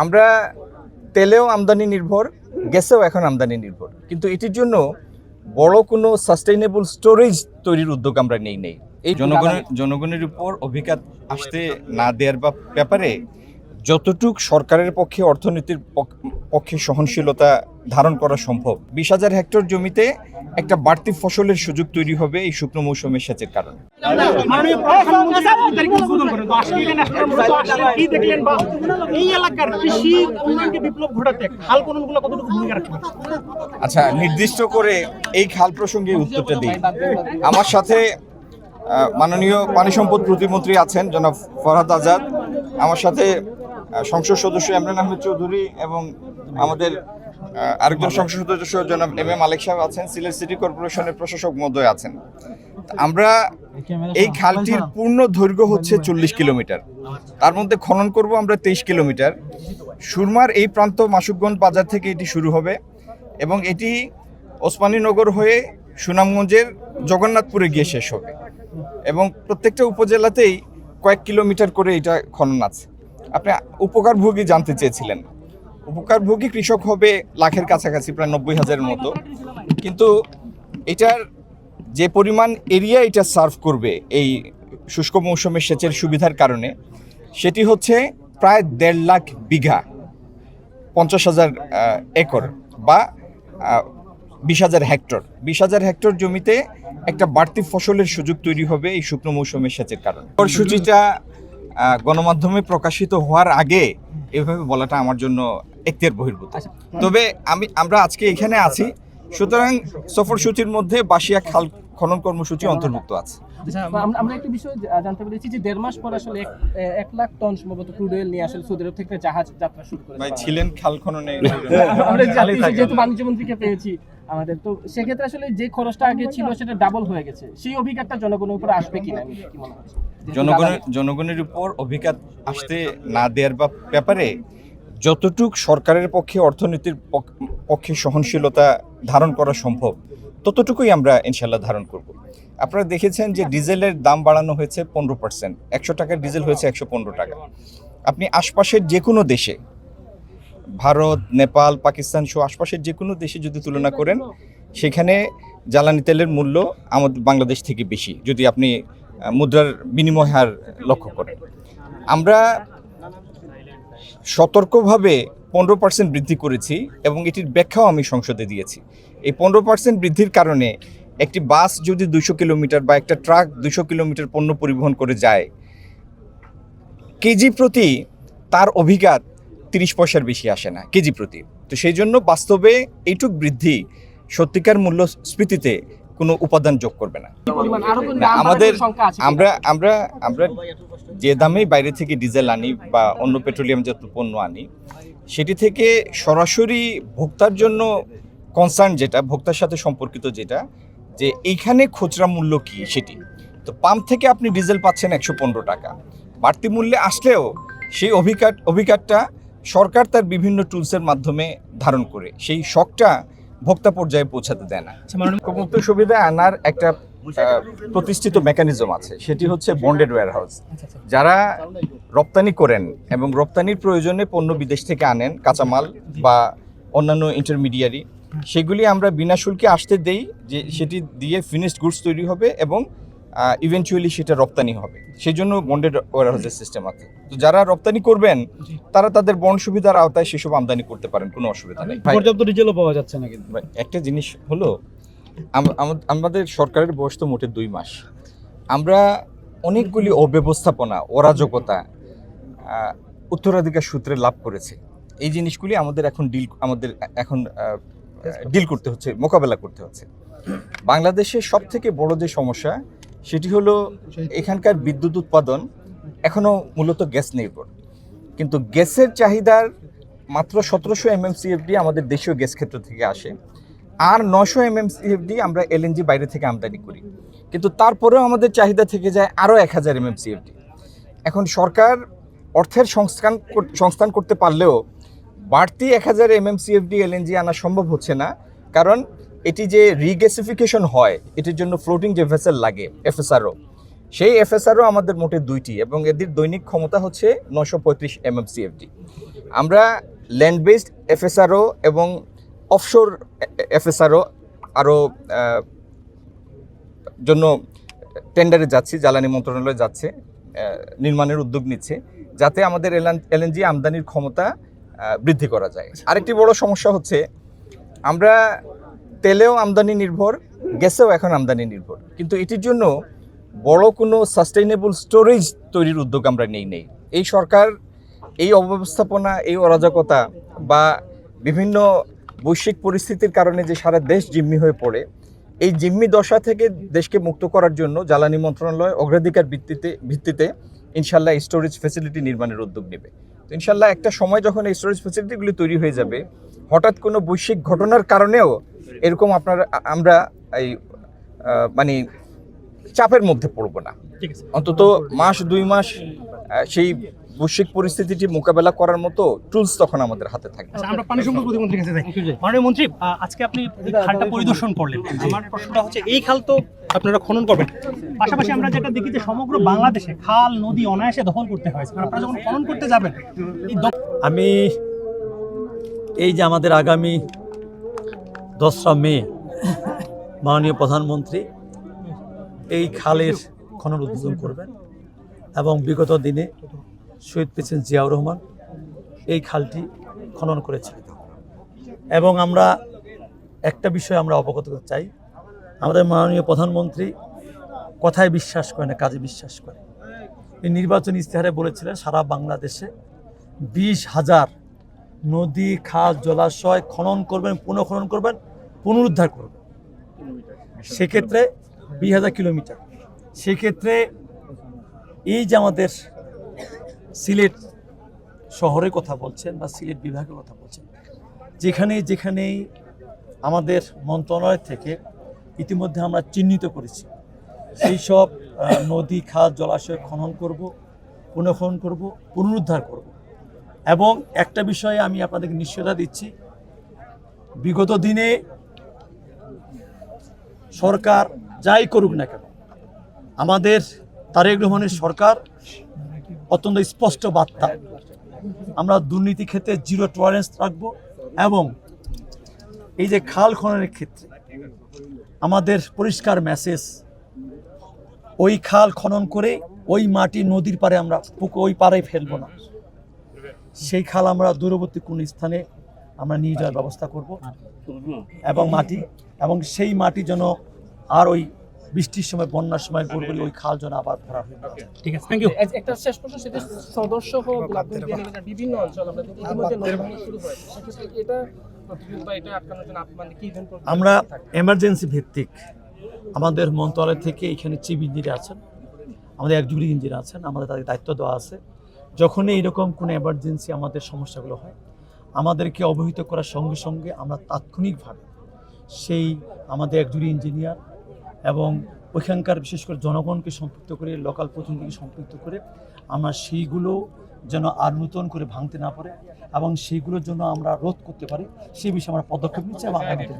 আমরা তেলেও আমদানি নির্ভর, গ্যাসেও এখন আমদানি নির্ভর, কিন্তু এটির জন্য বড় কোনো সাস্টেইনেবল স্টোরেজ তৈরির উদ্যোগ আমরা নেই। এই জনগণের উপর অভিঘাত আসতে না দেওয়ার ব্যাপারে যতটুক সরকারের পক্ষে অর্থনীতির পক্ষে সহনশীলতা ধারণ করা সম্ভব, 20,000 হেক্টর জমিতে একটা বাড়তি ফসলের সুযোগ তৈরি হবে এই শুকনো মৌসুমের সেচের কারণে। আচ্ছা, নির্দিষ্ট করে এই খাল প্রসঙ্গে উত্তরটা দিই। আমার সাথে মাননীয় পানি সম্পদ প্রতিমন্ত্রী আছেন জনাব ফরহাদ আজাদ, আমার সাথে সংসদ সদস্য ইমরান আহমেদ চৌধুরী এবং আমাদের আরেকজন সংসদ সদস্য জনাব এম এ মালিক সাহেব আছেন, সিলেট সিটি কর্পোরেশনের প্রশাসক মহোদয় আছেন। আমরা এই খালটির পূর্ণ দৈর্ঘ্য হচ্ছে 40 কিলোমিটার, তার মধ্যে খনন করব আমরা 23 কিলোমিটার। সুরমার এই প্রান্ত মাসুকগঞ্জ বাজার থেকে এটি শুরু হবে এবং এটি ওসমানীনগর হয়ে সুনামগঞ্জের জগন্নাথপুরে গিয়ে শেষ হবে এবং প্রত্যেকটা উপজেলাতেই কয়েক কিলোমিটার করে এটা খনন আছে। আপনি উপকারভোগী জানতে চেয়েছিলেন, উপকারভোগী কৃষক হবে লাখের কাছাকাছি, প্রায় 90,000-এর মতো, কিন্তু এটার যে পরিমাণ এরিয়া এটা সার্ভ করবে এই শুষ্ক মৌসুমের সেচের সুবিধার কারণে সেটি হচ্ছে প্রায় 1.5 লাখ বিঘা, 50,000 একর বা 20,000 হেক্টর। 20,000 হেক্টর জমিতে একটা বাড়তি ফসলের সুযোগ তৈরি হবে এই শুকনো মৌসুমের সেচের কারণে। কর্মসূচিটা গণমাধ্যমে প্রকাশিত হওয়ার আগে এভাবে বলাটা আমার জন্য এখতিয়ার বহির্ভূত। তবে আমরা আজকে এখানে আছি, সুতরাং সফরসূচির মধ্যে বাসিয়া খাল খনন কর্মসূচি অন্তর্ভুক্ত আছে। আমরা একটা বিষয় জানতে পেরেছি যে 1.5 মাস পর আসলে 1 লাখ টন সম্ভবত ক্রুড অয়েল নিয়ে আসলে সৌদি আরব থেকে জাহাজ যাত্রা শুরু করে। ভাই ছিলেন খাল খননে, আমরা যেহেতু বাণিজ্য মন্ত্রীকে পেয়েছি আমাদের, তো সেক্ষেত্রে আসলে যে খরচটা আগে ছিল সেটা ডাবল হয়ে গেছে, সেই অভিজ্ঞতা জনগণের উপর আসবে কিনা কি মনে হচ্ছে? জনগণের উপর অভিঘাত আসতে না দেওয়ার ব্যাপারে যতটুক সরকারের পক্ষে অর্থনীতির পক্ষে সহনশীলতা ধারণ করা সম্ভব ততটুকুই আমরা ইনশাল্লাহ ধারণ করব। আপনারা দেখেছেন যে ডিজেলের দাম বাড়ানো হয়েছে 15%, 100 টাকার ডিজেল হয়েছে 115 টাকা। আপনি আশপাশের যে কোনো দেশে, ভারত, নেপাল, পাকিস্তান সহ আশপাশের যে কোনো দেশে যদি তুলনা করেন, সেখানে জ্বালানি তেলের মূল্য আমাদের বাংলাদেশ থেকে বেশি, যদি আপনি মুদ্রার বিনিময় হার লক্ষ্য করেন। আমরা সতর্কভাবে 15% বৃদ্ধি করেছি এবং এটির ব্যাখ্যাও আমি সংসদে দিয়েছি। এই 15% বৃদ্ধির কারণে একটি বাস যদি 200 কিলোমিটার বা একটা ট্রাক 200 কিলোমিটার পণ্য পরিবহন করে যায়, কেজি প্রতি তার অভিঘাত 30 পয়সার বেশি আসে না কেজি প্রতি। তো সেই জন্য বাস্তবে এইটুক বৃদ্ধি সত্যিকার মূল্যস্ফীতিতে কোনো উপাদান যোগ করবে না। আমাদের আমরা যে দামেই বাইরে থেকে ডিজেল আনি বা অন্য পেট্রোলিয়ামজাত পণ্য আনি, সেটি থেকে সরাসরি ভোক্তার জন্য কনসার্ন যেটা, ভোক্তার সাথে সম্পর্কিত যেটা, যে এইখানে খুচরা মূল্য কি সেটি। তো পাম্প থেকে আপনি ডিজেল পাচ্ছেন 115 টাকা, বাড়তি মূল্যে আসলেও সেই অভিঘাতটা সরকার তার বিভিন্ন টুলসের মাধ্যমে ধারণ করে সেই শকটা ভোক্তা পর্যায়ে পৌঁছাতে দেয় না। মুক্ত সুবিধা আনার একটা প্রতিষ্ঠিত মেকানিজম আছে, সেটি হচ্ছে বন্ডেড ওয়্যারহাউস। যারা রপ্তানি করেন এবং রপ্তানির প্রয়োজনে পণ্য বিদেশ থেকে আনেন, কাঁচামাল বা অন্যান্য ইন্টারমিডিয়ারি, সেগুলি আমরা বিনা শুল্কে আসতে দেই, যে সেটি দিয়ে ফিনিশড গুডস তৈরি হবে এবং ইভেনচুয়ালি সেটা রপ্তানি হবে। সেই জন্য বন্ডেড ওয়্যারহাউসের সিস্টেম আছে। তো যারা রপ্তানি করবেন তারা তাদের বন্ড সুবিধার আওতায় সেসব আমদানি করতে পারেন, কোনো অসুবিধা নেই। পর্যাপ্ত ডিজেলও পাওয়া যাচ্ছে না। কিন্তু একটা জিনিস হলো, আমাদের সরকারের বয়স তো মোটে 2 মাস। আমরা অনেকগুলি অব্যবস্থাপনা, অরাজকতা উত্তরাধিকার সূত্রে লাভ করেছে। এই জিনিসগুলি আমাদের এখন ডিল করতে হচ্ছে, মোকাবেলা করতে হচ্ছে। বাংলাদেশের সব থেকে বড় যে সমস্যা সেটি হলো এখানকার বিদ্যুৎ উৎপাদন এখনও মূলত গ্যাস নির্ভর, কিন্তু গ্যাসের চাহিদার মাত্র 1700 MMCFD আমাদের দেশীয় গ্যাস ক্ষেত্র থেকে আসে, আর 900 MMCFD আমরা এলএনজি বাইরে থেকে আমদানি করি, কিন্তু তারপরেও আমাদের চাহিদা থেকে যায় আরও 1000 MMCFD। এখন সরকার অর্থের সংস্থান করতে পারলেও বাড়তি 1000 MMCFD এলএনজি আনা সম্ভব হচ্ছে না, কারণ এটি যে রিগ্যাসিফিকেশন হয় এটির জন্য ফ্লোটিং যে ভেসেল লাগে এফএসআরও, সেই এফএসআরও আমাদের মোটে 2টি এবং এদের দৈনিক ক্ষমতা হচ্ছে 935 MMCFD। আমরা ল্যান্ড বেসড এফএসআরও এবং অফশোর এফএসআরও আরও জন্য টেন্ডারে যাচ্ছি, জ্বালানি মন্ত্রণালয়ে যাচ্ছে, নির্মাণের উদ্যোগ নিচ্ছে, যাতে আমাদের এলএনজি আমদানির ক্ষমতা বৃদ্ধি করা যায়। আরেকটি বড় সমস্যা হচ্ছে আমরা তেলেও আমদানি নির্ভর, গ্যাসেও এখন আমদানি নির্ভর, কিন্তু এটির জন্য বড় কোনো সাস্টেইনেবল স্টোরেজ তৈরির উদ্যোগ আমরা নেই। এই সরকার এই অব্যবস্থাপনা, এই অরাজকতা বা বিভিন্ন বৈশ্বিক পরিস্থিতির কারণে যে সারা দেশ জিম্মি হয়ে পড়ে, এই জিম্মি দশা থেকে দেশকে মুক্ত করার জন্য জ্বালানি মন্ত্রণালয় অগ্রাধিকার ভিত্তিতে ইনশাল্লাহ স্টোরেজ ফ্যাসিলিটি নির্মাণের উদ্যোগ নেবে। তো ইনশাল্লাহ একটা সময় যখন এই স্টোরেজ ফ্যাসিলিটিগুলি তৈরি হয়ে যাবে, হঠাৎ কোনো বৈশ্বিক ঘটনার কারণেও এরকম আমরা এই মানে চাপের মধ্যে পড়ব না। অন্তত মাস 2 মাস সেই বৈশ্বিক পরিস্থিতিটি মোকাবেলা করার মতো টুলস তখন আমাদের হাতে থাকবে। আমরা পানি সম্পদ প্রতিমন্ত্রীর কাছে যাই। মাননীয় মন্ত্রী, আজকে আপনি এই খালটা পরিদর্শন করলেন। আমার প্রশ্নটা হচ্ছে, এই খাল তো আপনারা খনন করবেন, পাশাপাশি আমরা যেটা দেখি যে সমগ্র বাংলাদেশে খাল নদী অনায়াসে দখল করতে হয়েছে, আপনারা যখন খনন করতে যাবেন আমি এই যে আমাদের আগামী 10রা মে মাননীয় প্রধানমন্ত্রী এই খালের খনন উদ্বোধন করবেন এবং বিগত দিনে শহীদ প্রেসিডেন্ট জিয়াউর রহমান এই খালটি খনন করেছিলেন। এবং আমরা একটা বিষয় আমরা অবগত করতে চাই, আমাদের মাননীয় প্রধানমন্ত্রী কথায় বিশ্বাস করে না, কাজে বিশ্বাস করে। এই নির্বাচনী ইশতেহারে বলেছিলেন সারা বাংলাদেশে 20,000 নদী, খাল, জলাশয় খনন করবেন, পুনঃখনন করবেন, পুনরুদ্ধার করবেন। সেক্ষেত্রে 20,000 কিলোমিটার। সেক্ষেত্রে এই যে আমাদের সিলেট শহরের কথা বলছেন বা সিলেট বিভাগের কথা বলছেন, যেখানেই আমাদের মন্ত্রণালয় থেকে ইতিমধ্যে আমরা চিহ্নিত করেছি, সেই সব নদী, খাল, জলাশয় খনন করব, পুনঃখনন করব, পুনরুদ্ধার করব। এবং একটা বিষয়ে আমি আপনাদেরকে নিশ্চয়তা দিচ্ছি, বিগত দিনে সরকার যাই করুক না কেন, আমাদের তারেক রহমানের সরকার অত্যন্ত স্পষ্ট বার্তা, আমরা দুর্নীতি ক্ষেত্রে 0 টলারেন্স রাখবো। এবং এই যে খাল খননের ক্ষেত্রে আমাদের পরিষ্কার মেসেজ, ওই খাল খনন করে ওই মাটি নদীর পাড়ে আমরা ওই পাড়ে ফেলবো না, সেই খাল আমরা দূরবর্তী কোন স্থানে আমরা নিয়ে যাওয়ার ব্যবস্থা করব এবং সেই মাটি যেন আর ওই বৃষ্টির সময়, বন্যার সময় গড়গড়ি ওই খাল যেন আবার ভরা হয়ে যায়। ঠিক আছে, থ্যাংক ইউ। একটা শেষ প্রশ্ন, সেটা সদস্য হোক বিভিন্ন অঞ্চল আমরা কিন্তু ইতিমধ্যে নদী শুরু হয়েছে, সেক্ষেত্রে এটা প্রতিরোধ বা এটা আটকানোর জন্য আপনাদের কি ইভেন্ট করবেন? আমরা এমার্জেন্সি ভিত্তিক আমাদের মন্ত্রণালয় থেকে এখানে চিফ ইঞ্জিনিয়ার আছেন, আমাদের এক্সিকিউটিভ ইঞ্জিনিয়ার আছেন, আমাদের তাদের দায়িত্ব দেওয়া আছে। যখনই এইরকম কোনো এমার্জেন্সি আমাদের সমস্যাগুলো হয়, আমাদেরকে অবহিত করার সঙ্গে সঙ্গে আমরা তাৎক্ষণিকভাবে সেই আমাদের এক্সিকিউটিভ ইঞ্জিনিয়ার এবং ওইখানকার বিশেষ করে জনগণকে সম্পৃক্ত করে, লোকাল প্রতিনিধিকে সম্পৃক্ত করে আমরা সেইগুলো যেন আর নতুন করে ভাঙতে না পারে এবং সেইগুলোর জন্য আমরা রোধ করতে পারি, সেই বিষয়ে আমরা পদক্ষেপ নিচ্ছি এবং আগামীতে